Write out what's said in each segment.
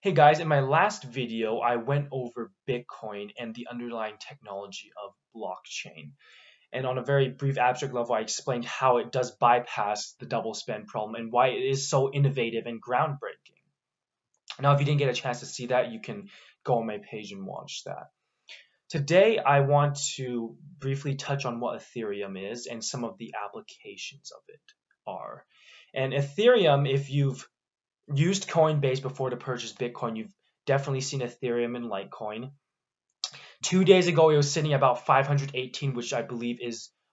Hey guys, in my last video, I went over Bitcoin and the underlying technology of blockchain. And on a very brief abstract level, I explained how it does bypass the double spend problem and why it is so innovative and groundbreaking. Now, if you didn't get a chance to see that, you can go on my page and watch that. Today, I want to briefly touch on what Ethereum is and some of the applications of it are. And Ethereum, if you've used Coinbase before to purchase Bitcoin, you've definitely seen Ethereum and Litecoin. 2 days ago, it was sitting at about 518, which I believe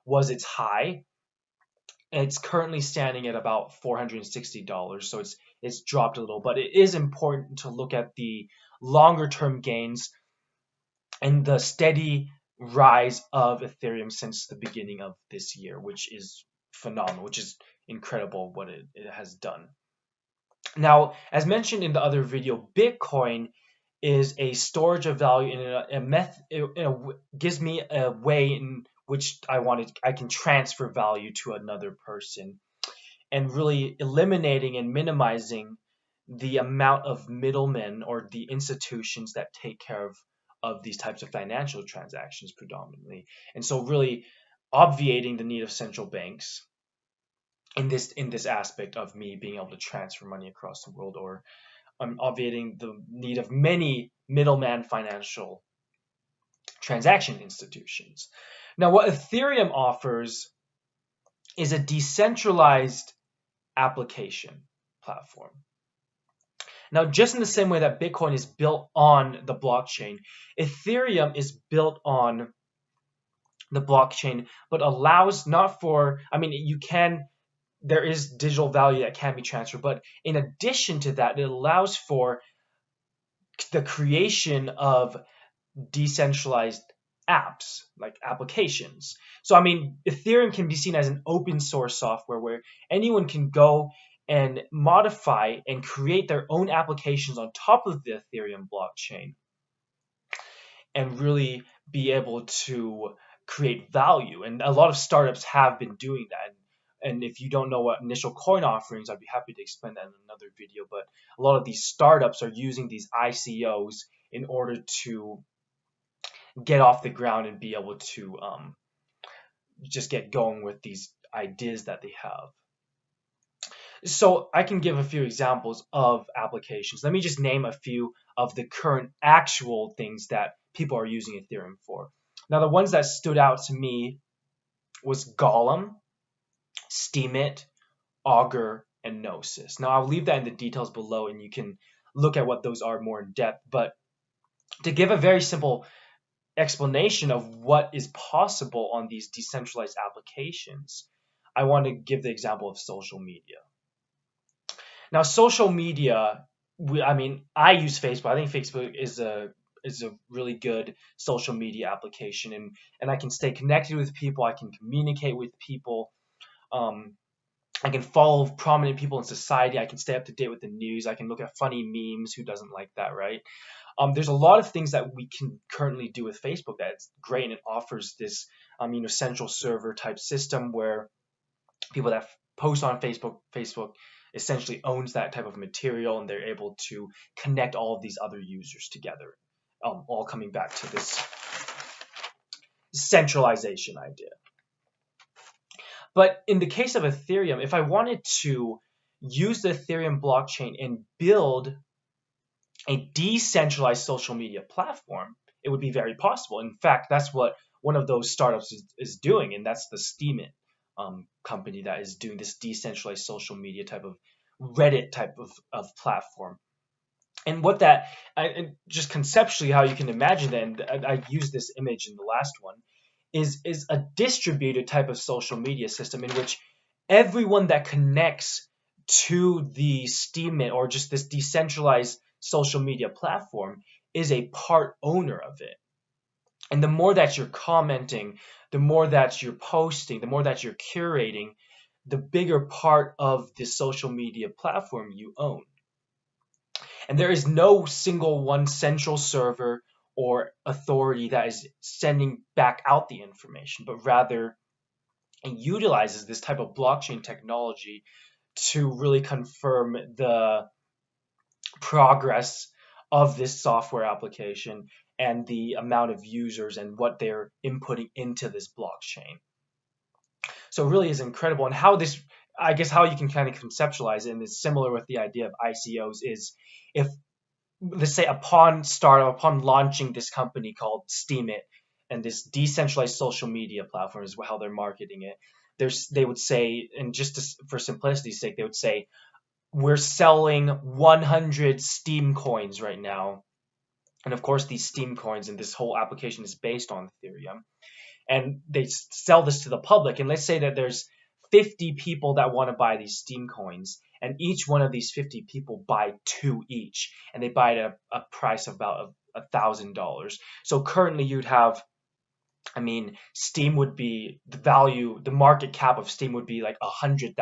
was its high. It's currently standing at about $460, so it's dropped a little. But it is important to look at the longer term gains and the steady rise of Ethereum since the beginning of this year, which is phenomenal, which is incredible what it has done. Now, as mentioned in the other video, Bitcoin is a storage of value gives me a way in which I can transfer value to another person, and really eliminating and minimizing the amount of middlemen or the institutions that take care of these types of financial transactions predominantly. And so really obviating the need of central banks in this aspect of me being able to transfer money across the world, or obviating the need of many middleman financial transaction institutions. Now, what Ethereum offers is a decentralized application platform. Now, just in the same way that Bitcoin is built on the blockchain, Ethereum is built on the blockchain, but allows not for, there is digital value that can be transferred, but in addition to that, it allows for the creation of decentralized apps, like applications. So, Ethereum can be seen as an open source software where anyone can go and modify and create their own applications on top of the Ethereum blockchain and really be able to create value. And a lot of startups have been doing that. And if you don't know what initial coin offerings, I'd be happy to explain that in another video. But a lot of these startups are using these ICOs in order to get off the ground and be able to just get going with these ideas that they have. So I can give a few examples of applications. Let me just name a few of the current actual things that people are using Ethereum for. Now, the ones that stood out to me was Golem, Steemit, Augur, and Gnosis. Now, I'll leave that in the details below, and you can look at what those are more in depth. But to give a very simple explanation of what is possible on these decentralized applications, I want to give the example of social media. Now, social media, I use Facebook. I think Facebook is a really good social media application, and I can stay connected with people. I can communicate with people. I can follow prominent people in society. I can stay up to date with the news. I can look at funny memes. Who doesn't like that, right? There's a lot of things that we can currently do with Facebook that's great, and it offers this central server type system where people that post on Facebook essentially owns that type of material, and they're able to connect all of these other users together, all coming back to this centralization idea. But in the case of Ethereum, if I wanted to use the Ethereum blockchain and build a decentralized social media platform, it would be very possible. In fact, that's what one of those startups is doing, and that's the Steemit company that is doing this decentralized social media type of Reddit type of platform. And what that, just conceptually how you can imagine that, and I used this image in the last one, is a distributed type of social media system in which everyone that connects to the Steemit or just this decentralized social media platform is a part owner of it. And the more that you're commenting, the more that you're posting, the more that you're curating, the bigger part of the social media platform you own. And there is no single one central server or authority that is sending back out the information, but rather it utilizes this type of blockchain technology to really confirm the progress of this software application and the amount of users and what they're inputting into this blockchain. So it really is incredible. And how this, I guess, how you can kind of conceptualize it, and it's similar with the idea of ICOs, is if, let's say, upon launching this company called Steemit and this decentralized social media platform is how they're marketing it, they would say, and just for simplicity's sake, they would say, we're selling 100 Steem coins right now. And of course, these Steem coins and this whole application is based on Ethereum. And they sell this to the public. And let's say that there's 50 people that want to buy these Steem coins, and each one of these 50 people buy 2 each, and they buy it at a price of about $1,000. So currently you'd have, Steem would be the market cap of Steem would be like $100,000.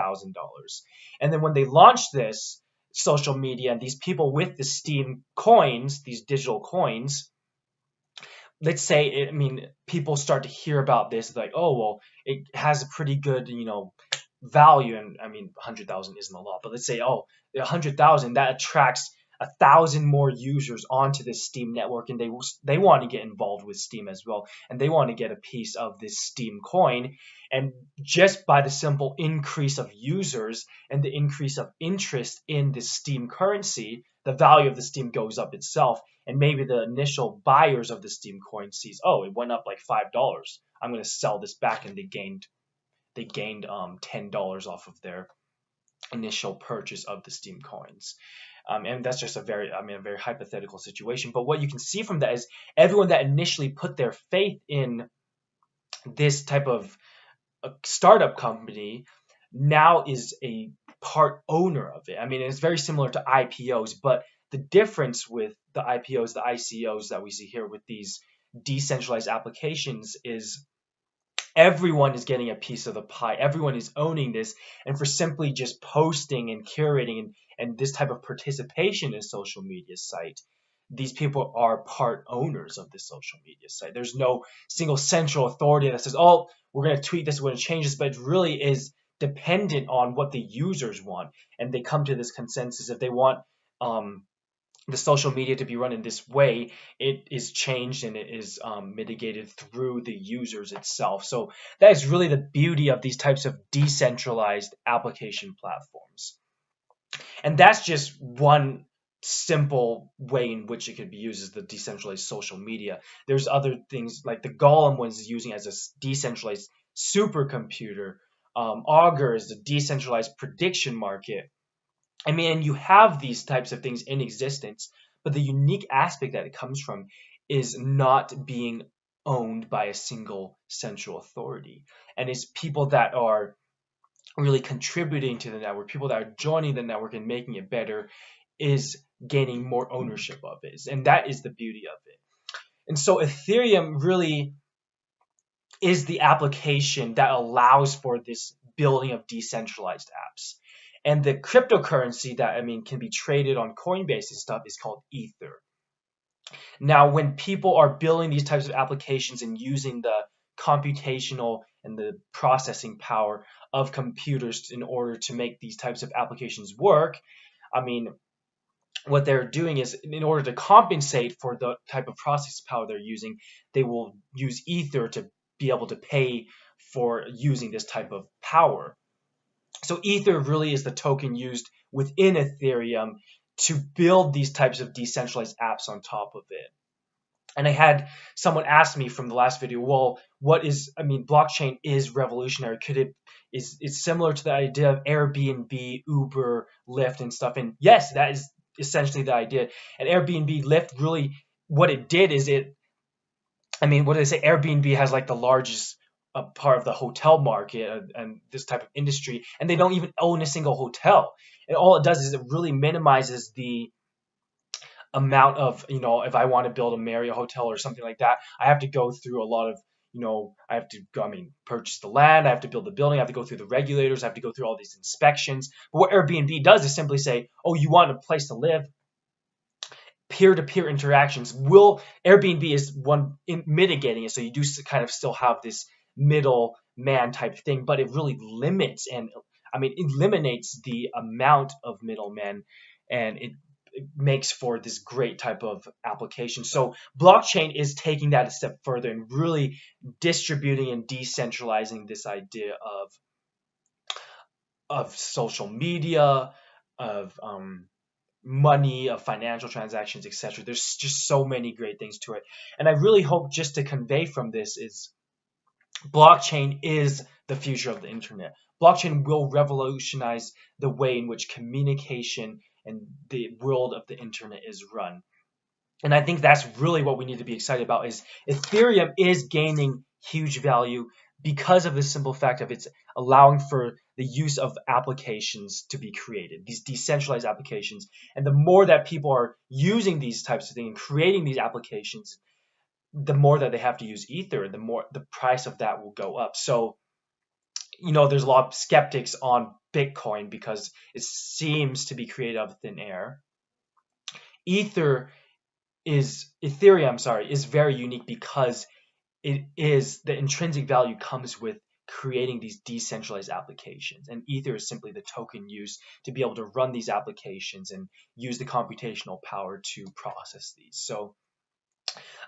And then when they launch this social media and these people with the Steem coins, these digital coins, let's say, people start to hear about this, like, oh, well, it has a pretty good, value. And 100,000 isn't a lot, but let's say, oh, 100,000, that attracts 1,000 more users onto this Steem network, and they want to get involved with Steem as well, and they want to get a piece of this Steem coin. And just by the simple increase of users and the increase of interest in the Steem currency, the value of the Steem goes up itself. And maybe the initial buyers of the Steem coin sees, oh, it went up like $5. I'm going to sell this back, and they gained $10 off of their initial purchase of the Steem coins. And that's just a very hypothetical situation. But what you can see from that is everyone that initially put their faith in this type of a startup company now is a part owner of it. It's very similar to IPOs, but the difference with the IPOs, the ICOs that we see here with these decentralized applications is everyone is getting a piece of the pie. Everyone is owning this. And for simply just posting and curating and this type of participation in a social media site, these people are part owners of this social media site. There's no single central authority that says, oh, we're going to tweak this, we're going to change this, but it really is dependent on what the users want. And they come to this consensus. If they want the social media to be run in this way, it is changed and it is mitigated through the users itself. So that is really the beauty of these types of decentralized application platforms. And that's just one simple way in which it could be used as the decentralized social media. There's other things like the Golem was using as a decentralized supercomputer. Augur is the decentralized prediction market. You have these types of things in existence, but the unique aspect that it comes from is not being owned by a single central authority. And it's people that are really contributing to the network, people that are joining the network and making it better, is gaining more ownership of it. And that is the beauty of it. And so Ethereum really is the application that allows for this building of decentralized apps. And the cryptocurrency that can be traded on Coinbase and stuff is called Ether. Now, when people are building these types of applications and using the computational and the processing power of computers in order to make these types of applications work, what they're doing is, in order to compensate for the type of processing power they're using, they will use Ether to be able to pay for using this type of power. So Ether really is the token used within Ethereum to build these types of decentralized apps on top of it. And I had someone ask me from the last video, well, blockchain is revolutionary. It's similar to the idea of Airbnb, Uber, Lyft and stuff. And yes, that is essentially the idea. And Airbnb, Lyft, really what it did is what do they say? Airbnb has like the largest part of the hotel market and this type of industry, and they don't even own a single hotel. And all it does is it really minimizes the amount of, if I want to build a Marriott hotel or something like that, I have to go through a lot of, I have to go, purchase the land, I have to build the building, I have to go through the regulators, I have to go through all these inspections. But what Airbnb does is simply say, oh, you want a place to live? Peer-to-peer interactions Airbnb is one in mitigating it, so you do kind of still have this middle man type thing, but it really limits and eliminates the amount of middlemen, and it makes for this great type of application. So blockchain is taking that a step further and really distributing and decentralizing this idea of social media, of money, of financial transactions, etc. There's just so many great things to it. And I really hope just to convey from this is blockchain is the future of the internet. Blockchain will revolutionize the way in which communication and the world of the internet is run. And I think that's really what we need to be excited about is Ethereum is gaining huge value because of the simple fact of it's allowing for the use of applications to be created, these decentralized applications. And the more that people are using these types of things and creating these applications, the more that they have to use Ether, the more the price of that will go up. So, there's a lot of skeptics on Bitcoin because it seems to be created out of thin air. Ethereum, is very unique because the intrinsic value comes with creating these decentralized applications, and Ether is simply the token used to be able to run these applications and use the computational power to process these. So,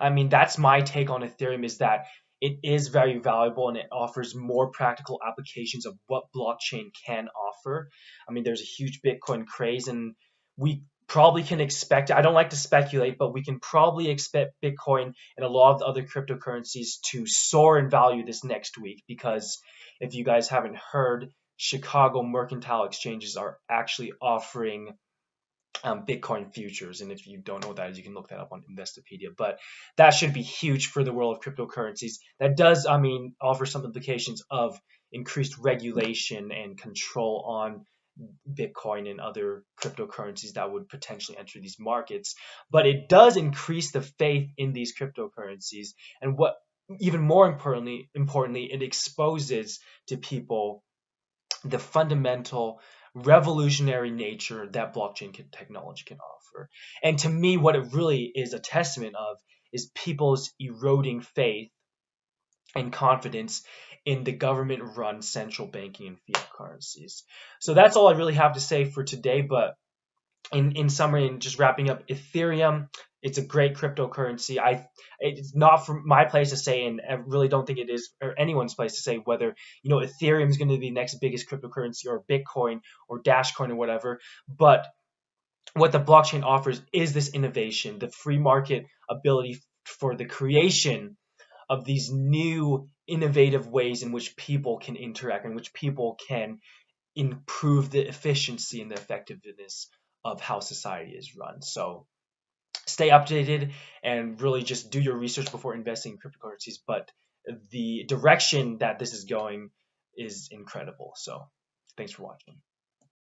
I mean, that's my take on Ethereum, is that it is very valuable and it offers more practical applications of what blockchain can offer. I mean, there's a huge Bitcoin craze, and we probably can expect, I don't like to speculate, but we can probably expect Bitcoin and a lot of the other cryptocurrencies to soar in value this next week, because if you guys haven't heard, Chicago mercantile exchanges are actually offering Bitcoin futures. And if you don't know what that is, you can look that up on Investopedia. But that should be huge for the world of cryptocurrencies. That does, offer some implications of increased regulation and control on Bitcoin and other cryptocurrencies that would potentially enter these markets. But it does increase the faith in these cryptocurrencies. And what even more importantly, it exposes to people the fundamental revolutionary nature that blockchain technology can offer. And to me, what it really is a testament of is people's eroding faith and confidence in the government-run central banking and fiat currencies. So that's all I really have to say for today. But in summary, and just wrapping up, Ethereum, it's a great cryptocurrency. It's not from my place to say, and I really don't think it is or anyone's place to say whether Ethereum is going to be the next biggest cryptocurrency, or Bitcoin or Dashcoin or whatever. But what the blockchain offers is this innovation, the free market ability for the creation of these new innovative ways in which people can interact, in which people can improve the efficiency and the effectiveness of how society is run. So stay updated and really just do your research before investing in cryptocurrencies. But the direction that this is going is incredible. So thanks for watching.